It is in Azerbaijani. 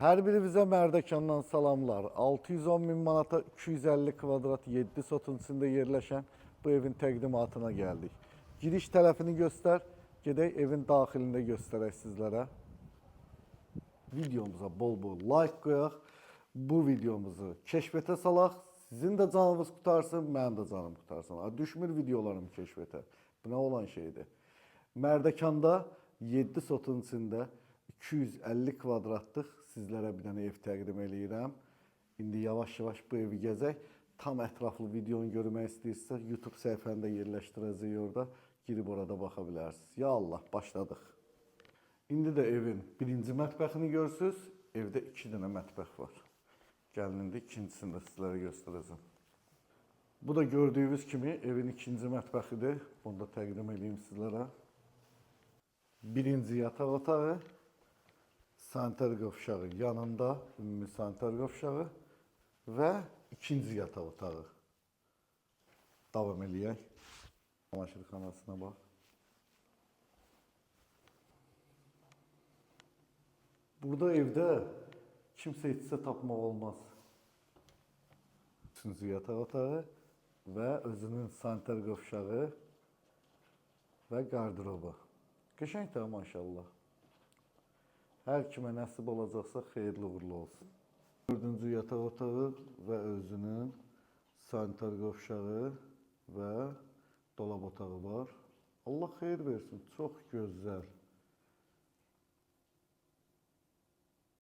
Hər biri bizə Mərdəkandan salamlar. 610 min manata 250 kvadrat 7 sotun içində yerləşən bu evin təqdimatına gəldik. Giriş tərəfini göstər, gedək evin daxilində göstərək sizlərə. Videomuza bol-bol like qoyaq, bu videomuzu keşfətə salaq. Sizin də canınız qutarsın, mənim də canım qutarsın. Düşmür videolarım keşfətə. Bu nə olan şeydir? Mərdəkanda 7 sotun içində 250 kvadratlıq sizlərə bir dənə ev təqdim eləyirəm. İndi yavaş-yavaş bu evi gəzək. Tam ətraflı videonu görmək istəyirsə, YouTube səhifəndə yerləşdirəcək orada. Girib orada baxa bilərsiniz. Ya Allah, başladıq. İndi də evin birinci mətbəxini görürsünüz. Evdə 2 dənə mətbəx var. Gəlin indi ikincisini də sizlərə göstərəcəm. Bu da gördüyünüz kimi evin ikinci mətbəxidir. Bunu da təqdim edeyim sizlərə. Birinci yataq otağı, sanitar qovşağı yanında, ümumi sanitar qovşağı və ikinci yataq otağı. Davam eləyək. Çamaşırxanasına bax. Burada evdə kimsə etsə tapmaq olmaz. Üçüncü yataq otağı və özünün sanitar qovşağı və qardırobu. Qəşəngdir maşallah. Hər kimə nəsib olacaqsa xeyirli uğurlu olsun. Dördüncü yataq otağı və özünün sanitar qovşağı və dolab otağı var. Allah xeyir versin, çox gözəl.